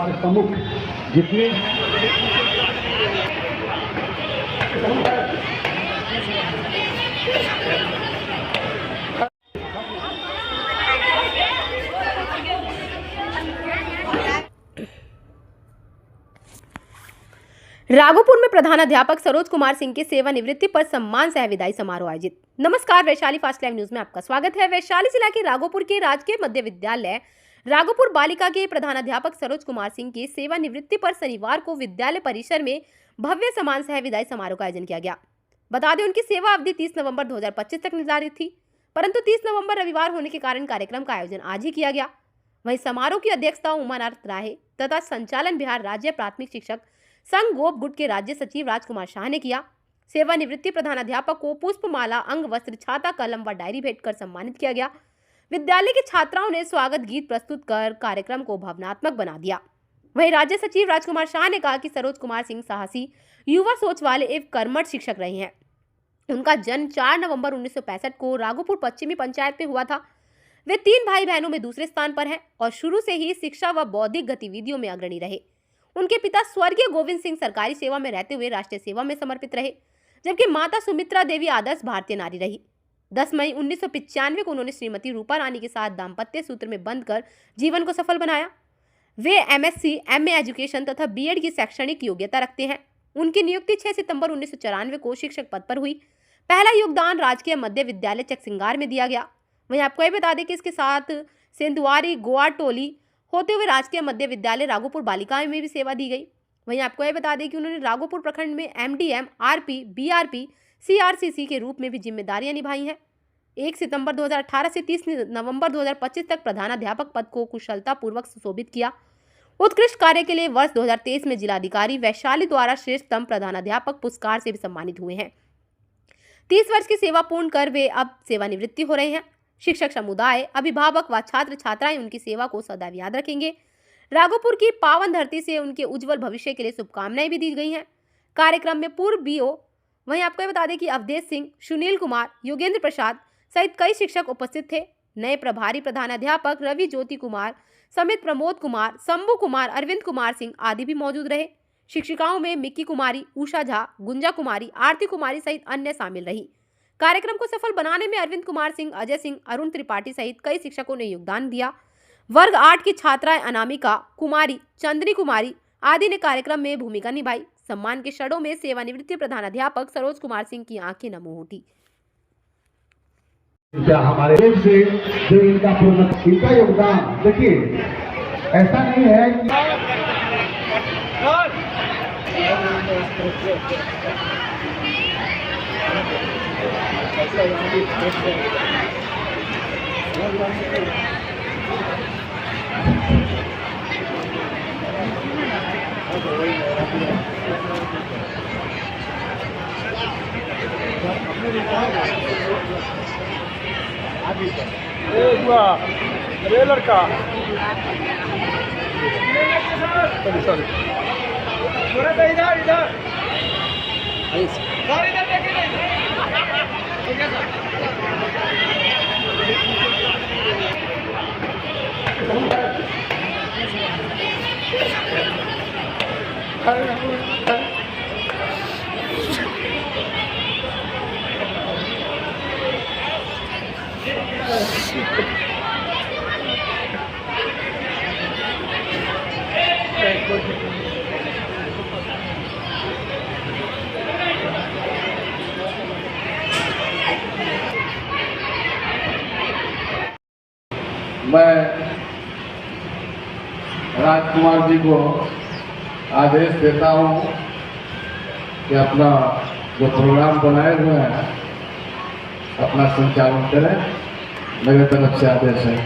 हमारे प्रमुख जितने राघोपुर में प्रधानाध्यापक सरोज कुमार सिंह के सेवानिवृत्ति पर सम्मान सह विदाई समारोह आयोजित। नमस्कार, वैशाली फास्ट लाइव न्यूज में आपका स्वागत है। वैशाली जिला के राघोपुर के राजकीय मध्य विद्यालय राघोपुर बालिका के प्रधानाध्यापक सरोज कुमार सिंह की सेवानिवृत्ति पर शनिवार को विद्यालय परिसर में भव्य सम्मान सह विदाई समारोह का आयोजन किया गया। बता दें, उनकी सेवा अवधि 30 नवंबर 2025 तक निर्धारित थी, परंतु 30 नवंबर रविवार होने के कारण कार्यक्रम का आयोजन आज ही किया गया। वहीं समारोह की अध्यक्षता उमानाथ राय तथा संचालन बिहार राज्य प्राथमिक शिक्षक संघ गोप गुट के राज्य सचिव राजकुमार शाह ने किया। सेवानिवृत्ति प्रधानाध्यापक को पुष्पमाला, अंग वस्त्र, छाता, कलम व डायरी भेंट कर सम्मानित किया गया। विद्यालय के छात्राओं ने स्वागत गीत प्रस्तुत कर कार्यक्रम को भावनात्मक बना दिया। वहीं राज्य सचिव राजकुमार शाह ने कहा कि सरोज कुमार सिंह साहसी, युवा सोच वाले एवं कर्मठ शिक्षक रहे हैं। उनका जन्म 4 नवंबर 1965 को राघोपुर पश्चिमी पंचायत में हुआ था। वे 3 भाई बहनों में दूसरे स्थान पर हैं और शुरू से ही शिक्षा व बौद्धिक गतिविधियों में अग्रणी रहे। उनके पिता स्वर्गीय गोविंद सिंह सरकारी सेवा में रहते हुए राष्ट्रीय सेवा में समर्पित रहे, जबकि माता सुमित्रा देवी आदर्श भारतीय नारी रही। 10 मई 1995 को उन्होंने श्रीमती रूपा रानी के साथ दाम्पत्य सूत्र में बंधकर जीवन को सफल बनाया। वे MSc, MA एजुकेशन तथा BEd की शैक्षणिक योग्यता रखते हैं। उनकी नियुक्ति 6 सितंबर 1994 को शिक्षक पद पर हुई। पहला योगदान राजकीय मध्य विद्यालय चकसिंगार में दिया गया। वहीं आपको यह बता दें कि इसके साथ सेंधुआरी, गोवा टोली होते हुए राजकीय मध्य विद्यालय राघोपुर बालिका में भी सेवा दी गई। वहीं आपको यह बता दें कि उन्होंने राघोपुर प्रखंड में MDM, RP, BRP, CRCC के रूप में भी जिम्मेदारियां निभाई हैं। 1 सितंबर 2018 से 30 नवंबर 2025 तक प्रधानाध्यापक पद को कुशलतापूर्वक सुशोभित किया। उत्कृष्ट कार्य के लिए वर्ष 2023 में जिलाधिकारी वैशाली द्वारा श्रेष्ठतम प्रधानाध्यापक पुरस्कार से भी सम्मानित हुए हैं। 30 वर्ष की सेवा पूर्ण कर वे अब सेवानिवृत्ति हो रहे हैं। शिक्षक समुदाय, अभिभावक व छात्र छात्राएं उनकी सेवा को सदैव याद रखेंगे। राघोपुर की पावन धरती से उनके उज्जवल भविष्य के लिए शुभकामनाएं भी दी गई हैं। कार्यक्रम में पूर्व BO, वहीं आपको ये बता दें कि अवधेश सिंह, सुनील कुमार, योगेंद्र प्रसाद सहित कई शिक्षक उपस्थित थे। नए प्रभारी प्रधानाध्यापक रवि ज्योति कुमार समेत प्रमोद कुमार, शंभू कुमार, अरविंद कुमार सिंह आदि भी मौजूद रहे। शिक्षिकाओं में मिक्की कुमारी, उषा झा, गुंजा कुमारी, आरती कुमारी सहित अन्य शामिल रही। कार्यक्रम को सफल बनाने में अरविंद कुमार सिंह, अजय सिंह, अरुण त्रिपाठी सहित कई शिक्षकों ने योगदान दिया। वर्ग 8 की छात्राएं अनामिका कुमारी, चंद्री कुमारी आदि ने कार्यक्रम में भूमिका निभाई। सम्मान के क्षणों में सेवानिवृत्ति प्रधानाध्यापक सरोज कुमार सिंह की आंखें नम उठी। हमारे से जो इनका योगदान देखिए, ऐसा नहीं है कि अरे लड़का सॉरी इधर मैं राजकुमार जी को आदेश देता हूं कि अपना जो प्रोग्राम बनाए हुए हैं अपना संचालन करें। मेरे तरफ से आदेश है।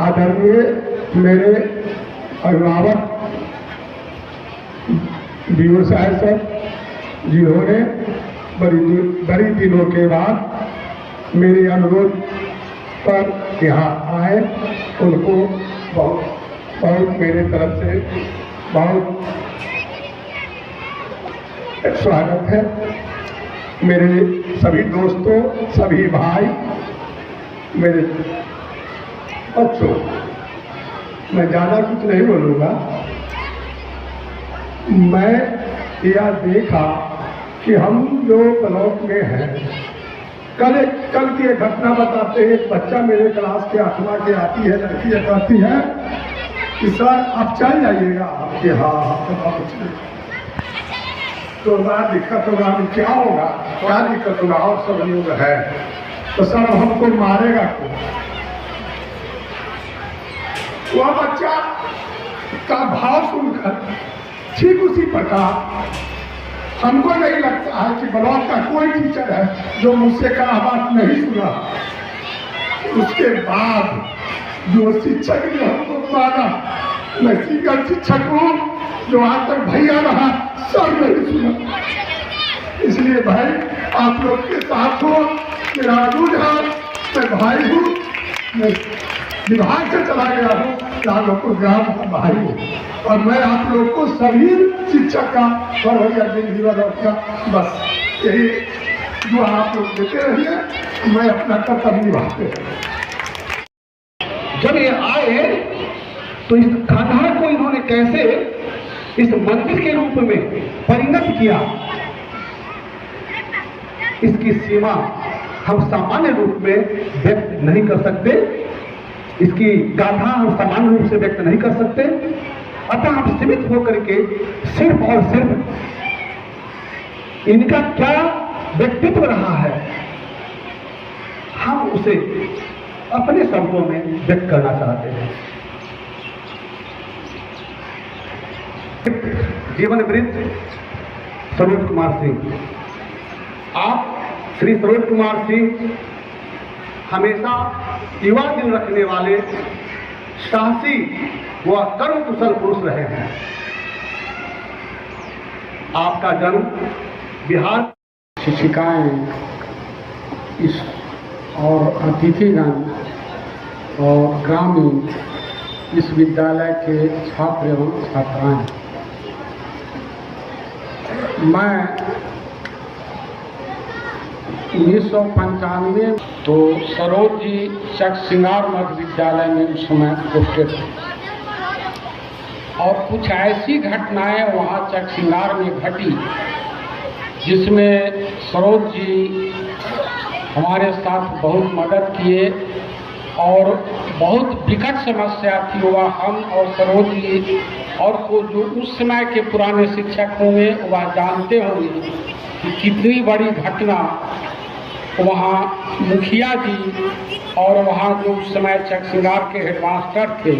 आदरणीय मेरे अभिभावक BO साहब जिन्होंने बड़ी दिनों के बाद मेरे अनुरोध पर यहाँ आए, उनको बहुत बहुत मेरे तरफ से बहुत स्वागत है। मेरे सभी दोस्तों, सभी भाई, मेरे बच्चों, मैं ज़्यादा कुछ नहीं बोलूँगा। मैं यह देखा कि हम जो ब्लॉक में हैं, कल की एक घटना बताते हैं। एक बच्चा मेरे क्लास के 8वां के आती है, लड़की कहती है कि सर आप चल जाइएगा। आपके हाँ तो बात दिक्कत होगा, क्या होगा, क्या दिक्कत होगा, और सब लोग है तो सर हमको मारेगा क्यों? वह बच्चा का भाव सुनकर ठीक उसी प्रकार हमको नहीं लगता है कि ब्लॉक का कोई टीचर है जो मुझसे कहा बात नहीं सुना। उसके बाद जो शिक्षक ने हमको मारा, मैं सीकर शिक्षक हूँ जो आज तक भैया रहा, सब नहीं सुना। इसलिए भाई आप लोग के साथ हो, मेरा अनुज है, मैं भाई हूँ, मैं विभाग से चला गया हूँ, राघोपुर ग्राम का भाई हूँ, और मैं आप लोग को सभी शिक्षक का और भैया जीवन का बस यही जो आप लोग देते रहिए, मैं अपना कर्तव्य निभाते हैं। जब ये आए तो इस खंडहर को इन्होंने कैसे इस मंदिर के रूप में परिणत किया, इसकी सीमा हम सामान्य रूप में व्यक्त नहीं कर सकते, इसकी गाथा हम सामान्य रूप से व्यक्त नहीं कर सकते। अतः हम सीमित होकर के सिर्फ और सिर्फ इनका क्या व्यक्तित्व रहा है, हम उसे अपने शब्दों में व्यक्त करना चाहते हैं। जीवन वृत्त सरोज कुमार सिंह। आप श्री सरोज कुमार सिंह हमेशा युवा दिल रखने वाले साहसी व कर्म कुशल पुरुष रहे हैं। आपका जन्म बिहार। शिक्षिकाएं इस और अतिथिगण और ग्रामीण इस विद्यालय के छात्र एवं छात्राएं, मैं 1995 तो सरोज जी चकसिंगार मध्य विद्यालय में उस समय पोस्टेड थे, और कुछ ऐसी घटनाएं वहाँ चकसिंगार में घटी जिसमें सरोज जी हमारे साथ बहुत मदद किए, और बहुत विकट समस्या थी। वह हम और सरोज जी और को जो उस समय के पुराने शिक्षक होंगे वह जानते होंगे कि कितनी बड़ी घटना वहाँ मुखिया जी और वहाँ जो उस समय चकसिंगार के हेडमास्टर थे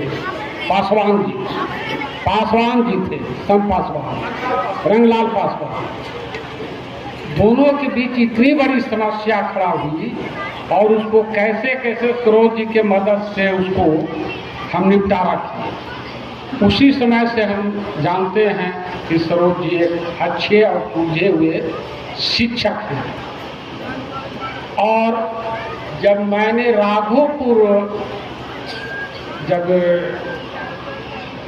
पासवान जी थे, सम पासवान, रंगलाल पासवान, दोनों के बीच इतनी बड़ी समस्या खड़ा हुई, और उसको कैसे कैसे सरोज जी के मदद से उसको हम निपटारा किए। उसी समय से हम जानते हैं कि सरोज जी एक अच्छे और सूझे हुए शिक्षक हैं। और जब मैंने राघोपुर जब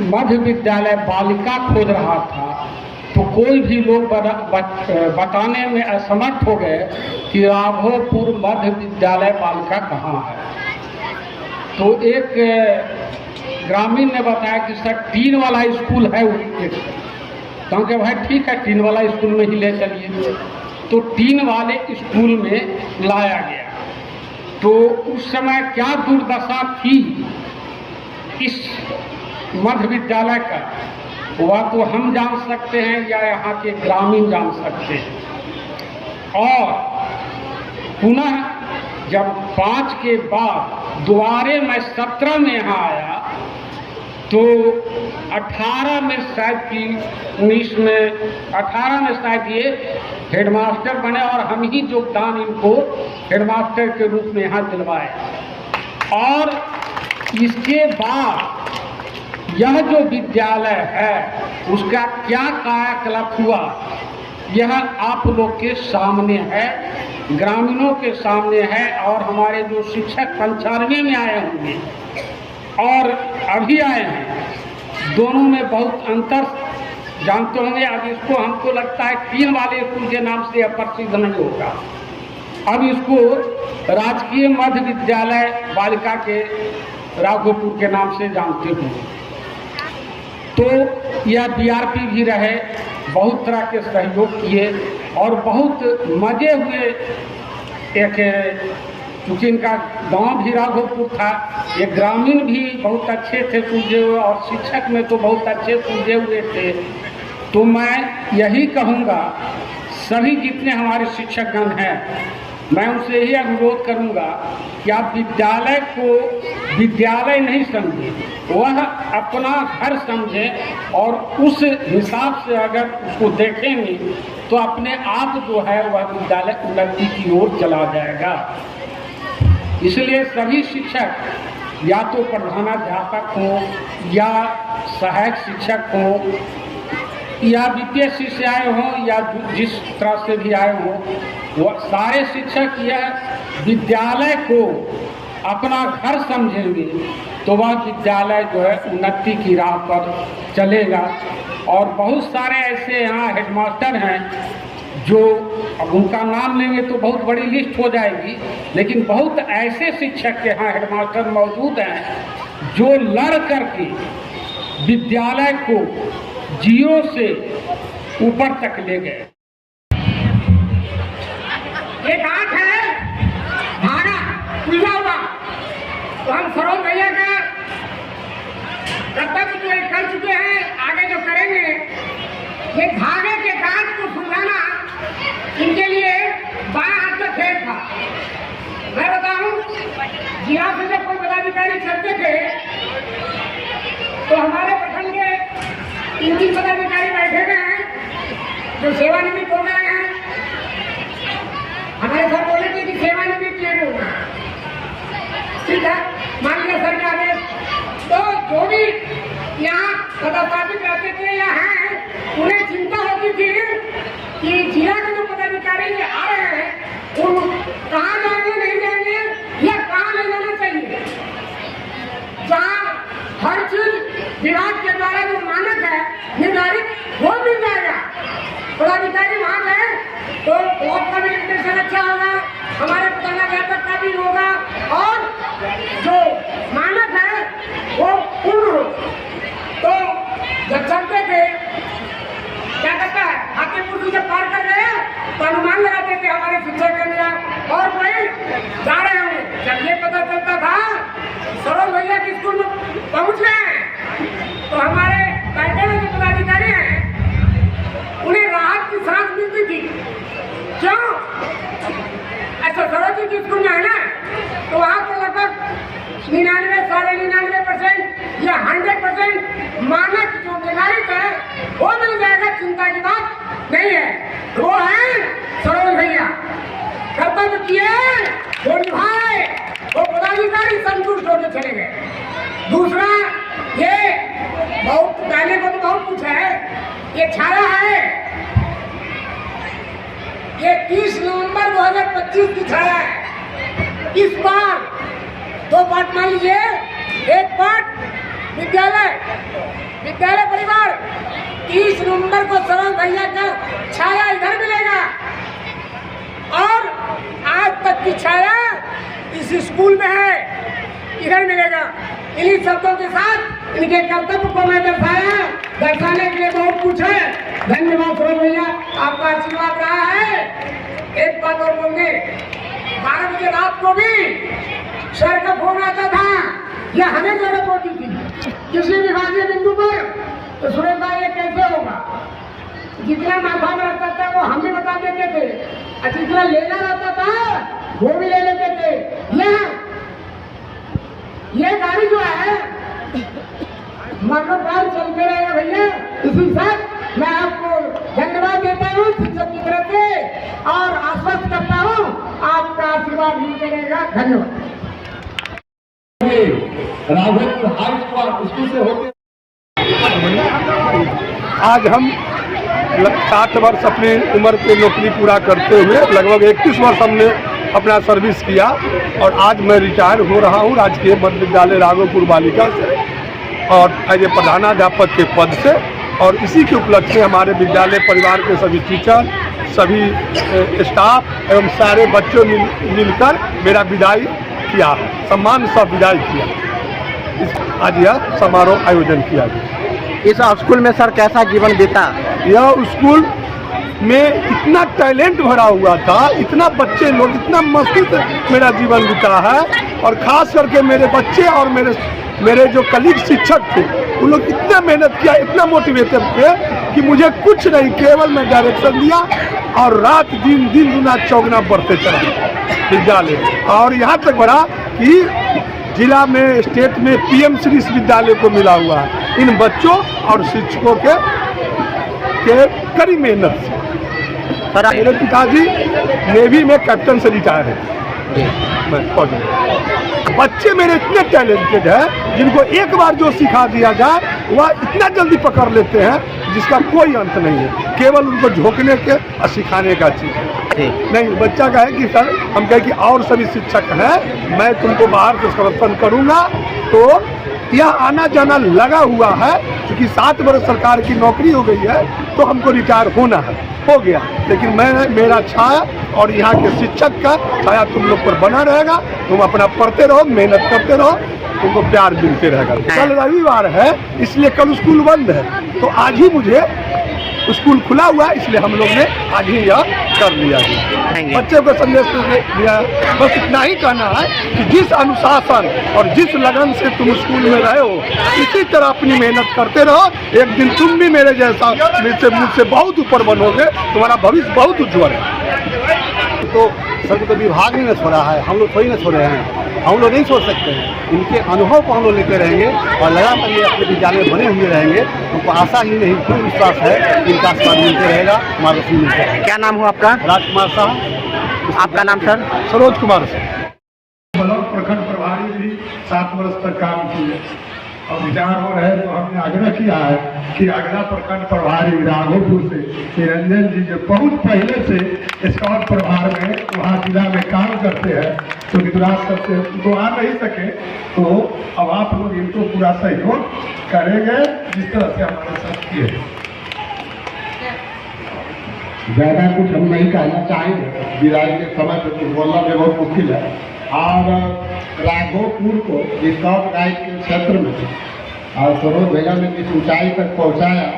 मध्य विद्यालय बालिका खोज रहा था तो कोई भी लोग बताने में असमर्थ हो गए कि राघोपुर मध्य विद्यालय बालिका कहाँ है। तो एक ग्रामीण ने बताया कि सर टीन वाला स्कूल है तो कि भाई ठीक है, टीन वाला स्कूल में ही ले चलिए। तो टीन वाले स्कूल में लाया गया। तो उस समय क्या दुर्दशा थी इस मध्य विद्यालय का, वह तो हम जान सकते हैं या यहाँ के ग्रामीण जान सकते हैं। और पुनः जब 5 के बाद दोबारे मैं 17 में यहाँ आया तो 18 में शायद कि 19 में 18 में शायद ये हेडमास्टर बने, और हम ही योगदान इनको हेडमास्टर के रूप में यहाँ दिलवाए। और इसके बाद यह जो विद्यालय है उसका क्या कायाकल्प हुआ यह आप लोग के सामने है, ग्रामीणों के सामने है, और हमारे जो शिक्षक 95 में आए होंगे और अभी आए हैं, दोनों में बहुत अंतर जानते होंगे। अब इसको हमको लगता है 3 वाले स्कूल के नाम से अब प्रसिद्ध नहीं होगा। अब इसको राजकीय मध्य विद्यालय बालिका के राघोपुर के नाम से जानते हो। तो यह बीआरपी भी रहे, बहुत तरह के सहयोग किए और बहुत मजे हुए। एक चूँकि इनका गांव भी राघोपुर था, ये ग्रामीण भी बहुत अच्छे थे सूझे हुए और शिक्षक में तो बहुत अच्छे सूझे हुए थे। तो मैं यही कहूँगा सभी जितने हमारे शिक्षकगण हैं, मैं उनसे यही अनुरोध करूँगा कि आप विद्यालय को विद्यालय नहीं समझें, वह अपना घर समझें और उस हिसाब से अगर उसको देखेंगे तो अपने आप जो है वह विद्यालय उन्नति की ओर चला जाएगा। इसलिए सभी शिक्षक या तो प्रधानाध्यापक हो या सहायक शिक्षक हो या बीपीएससी से आए हों या जिस तरह से भी आए हों, वो सारे शिक्षक यह विद्यालय को अपना घर समझेंगे तो वह विद्यालय जो है उन्नति की राह पर चलेगा। और बहुत सारे ऐसे यहाँ हेडमास्टर हैं जो अब उनका नाम लेंगे तो बहुत बड़ी लिस्ट हो जाएगी, लेकिन बहुत ऐसे शिक्षक के यहाँ हेडमास्टर मौजूद हैं जो लड़ करके विद्यालय को जीरो से ऊपर तक ले गए। ये घाट है भाड़ा खुला हुआ, तो हम सरोज भैया का कर्तव्य जो कर चुके हैं, आगे जो करेंगे, ये धागे के घाट को सुलझाना इनके लिए बाएं हाथ का खेल था। मैं बताऊं, जिला से जब कोई पदाधिकारी चलते थे तो हमारे प्रखंड के 3 पदाधिकारी बैठे हुए हैं जो सेवानिवृत्त हो गए हैं। हमारे सर बोले थे कि सेवानिवृत्त ये बोलना, ठीक है, मान लिया सर के आदेश। तो जो भी यहाँ पदस्थापित रहते थे या हैं, उन्हें चिंता होती थी कि जिला के जो पदाधिकारी आ रहे हैं उन कहाँ जाएंगे, नहीं जाएंगे या कहाँ ले जाना चाहिए। जहाँ हर चीज विभाग के द्वारा जो मानक है निर्धारित वो मिल जाएगा। पदाधिकारी वहाँ गए तो ब्लॉक का भी निर्देशन अच्छा होगा, हमारे प्रधानाध्यापक का भी होगा और जो मानक है वो पूर्ण हो। तो जब चलते थे क्या करता है, हाथीपुर जब पार कर गए तो अनुमान लगाते थे हमारे शिक्षक और कोई जा रहे होंगे। जब ये पता चलता था सरोज भैया के स्कूल में पहुंच गए तो हमारे बैठे हुए जो पदाधिकारी हैं उन्हें राहत की सांस मिलती थी। क्यों? अच्छा, सरोज जी के स्कूल में है ना, तो वहाँ पर लगभग 99-99% या 100% मानक जो निर्धारित है वो मिल जाएगा, चिंता की बात नहीं है। वो है सरोज भैया, कर्तव्य किए वो निभाए, वो पदाधिकारी संतुष्ट होकर चले गए। दूसरा, ये बहुत पहले को तो बहुत कुछ है, ये छाया है, ये 30 नवंबर 2025 की छाया है। इस बार 2 पार्ट मान लीजिए, एक पार्ट विद्यालय परिवार 30 नवंबर को सरोज भैया का छाया इधर मिलेगा और आज तक की छाया इस स्कूल में है, इधर मिलेगा। इन्हीं शब्दों के साथ इनके कर्तव्य को मैं दर्शाने के लिए बहुत कुछ है। धन्यवाद सरोज भैया, आपका आशीर्वाद रहा है। एक बात और बोलने, 12 बजे रात को भी सर का फोन आता था या हमें जरूरत होती थी किसी विभागीय बिंदु पर, तो सुरेश भाई ये कैसे होगा। जितना माथा में रहता था वो हम भी बता देते थे, और जितना लेना रहता था वो भी ले लेते थे। ये गाड़ी जो है मरणोपरांत चलते रहेगा भैया। इसी साथ मैं आपको धन्यवाद देता हूँ शिक्षक की तरफ से और आश्वस्त करता हूँ आपका आशीर्वाद मिलते रहेगा। धन्यवाद। राघोपुर हाई स्कूल से होते आज हम 60 वर्ष अपनी उम्र की नौकरी पूरा करते हुए लगभग 31 वर्ष हमने अपना सर्विस किया और आज मैं रिटायर हो रहा हूँ राजकीय मध्य विद्यालय राघोपुर बालिका से और एज ए प्रधानाध्यापक के पद से। और इसी के उपलक्ष्य में हमारे विद्यालय परिवार के सभी टीचर, सभी स्टाफ एवं सारे बच्चों मिलकर मेरा विदाई किया है, सम्मान सा विदाई किया। आज यह समारोह आयोजन किया गया। इस स्कूल में सर कैसा जीवन बीता? यह स्कूल में इतना टैलेंट भरा हुआ था, इतना बच्चे लोग, इतना मस्ती से मेरा जीवन बीता है। और ख़ास करके मेरे बच्चे और मेरे जो कलीग शिक्षक थे, उन लोग इतना मेहनत किया, इतना मोटिवेटेड थे कि मुझे कुछ नहीं, केवल मैं डायरेक्शन दिया और रात दिन गुना चौगुना बढ़ते चला विद्यालय। और यहाँ तक बढ़ा कि जिला में, स्टेट में PM श्री विद्यालय को मिला हुआ है इन बच्चों और शिक्षकों के कड़ी मेहनत से। मेरे पिताजी नेवी में कैप्टन से रिटायर है। मैं फौज में। बच्चे मेरे इतने टैलेंटेड हैं जिनको एक बार जो सिखा दिया जाए वह इतना जल्दी पकड़ लेते हैं जिसका कोई अंत नहीं है, केवल उनको झोंकने के और सिखाने का चीज़ है। नहीं, बच्चा कहे कि सर, हम कहे कि और सभी शिक्षक हैं, मैं तुमको बाहर से समर्थन करूँगा। तो यह आना जाना लगा हुआ है, क्योंकि 7 वर्ष सरकार की नौकरी हो गई है तो हमको रिटायर होना है, हो गया। लेकिन मेरा छाया और यहाँ के शिक्षक का छाया तुम लोग पर बना रहेगा। तुम अपना पढ़ते रहो, मेहनत करते रहो, तुमको प्यार मिलते रहेगा। कल रविवार है इसलिए कल स्कूल बंद है, तो आज ही मुझे स्कूल खुला हुआ है, इसलिए हम लोग ने आज ही यह कर लिया। बच्चों को संदेश दिया, बस इतना ही कहना है कि जिस अनुशासन और जिस लगन से तुम स्कूल में रहे हो, इसी तरह अपनी मेहनत करते रहो। एक दिन तुम भी मेरे जैसा मुझसे बहुत ऊपर बनोगे, तुम्हारा भविष्य बहुत उज्ज्वल है। तो सर तो विभाग ने छोड़ा है, हम लोग थोड़ी ना छोड़े हैं, हम लोग नहीं छोड़ सकते हैं। इनके अनुभव को हम लोग लेते रहेंगे और लगातार ये अपने विद्यालय बने हुए रहेंगे। हमको आशा ही नहीं, पूर्ण विश्वास है इनका आशीर्वाद मिलते रहेगा, मार्गदर्शन मिलते रहेगा। क्या नाम हो आपका? राजकुमार साहब। आपका नाम सर? सरोज कुमार सिंह। ब्लॉक प्रखंड प्रभारी भी 7 वर्ष तक काम किए और रिटायर हो रहे, तो हमने आग्रह किया है कि अगला प्रखंड प्रभारी राघोपुर से निरंजन जी जो बहुत पहले से स्काउट प्रभार में वहाँ जिला में काम करते हैं, तो विद्राज करते तो आ नहीं सके, तो अब आप लोग इनको पूरा सहयोग करेंगे जिस तरह से हमारे साथ किए। ज़्यादा कुछ हम नहीं कहना चाहेंगे, विदाई के समय पर कुछ बोलना भी बहुत मुश्किल है। और राघोपुर को स्काउट गाइड के क्षेत्र में और सरोज भैया ने जिस ऊंचाई तक पहुंचाया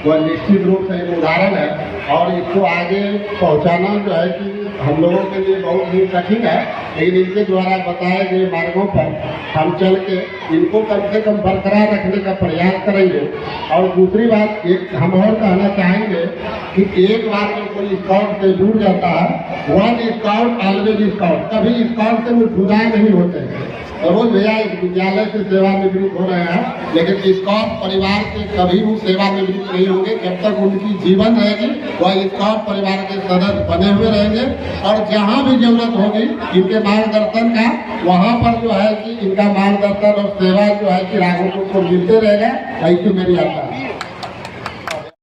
वह निश्चित रूप से एक उदाहरण है। और इसको आगे पहुंचाना जो है कि हम लोगों के लिए बहुत ही कठिन है, लेकिन इनके द्वारा बताए गए मार्गों पर हम चल के इनको कम से कम बरकरार रखने का प्रयास करेंगे। और दूसरी बात एक हम और कहना चाहेंगे कि एक बार जब कोई स्काउट से जुड़ जाता है, वन स्काउट ऑलवेज स्काउट, कभी स्काउट से वो जुदा नहीं होते हैं। सरोज भैया इस विद्यालय से सेवानिवृत्त हो रहे हैं, लेकिन स्काउट परिवार से कभी वो सेवानिवृत्त नहीं होंगे। जब तक उनकी जीवन रहेगी वह स्काउट परिवार के सदस्य बने हुए रहेंगे। और जहाँ भी जरूरत होगी इनके मार्गदर्शन का, वहाँ पर जो है कि इनका मार्गदर्शन और सेवा जो है कि राघोपुर को मिलते रहेगा, ऐसी मेरी आशा है।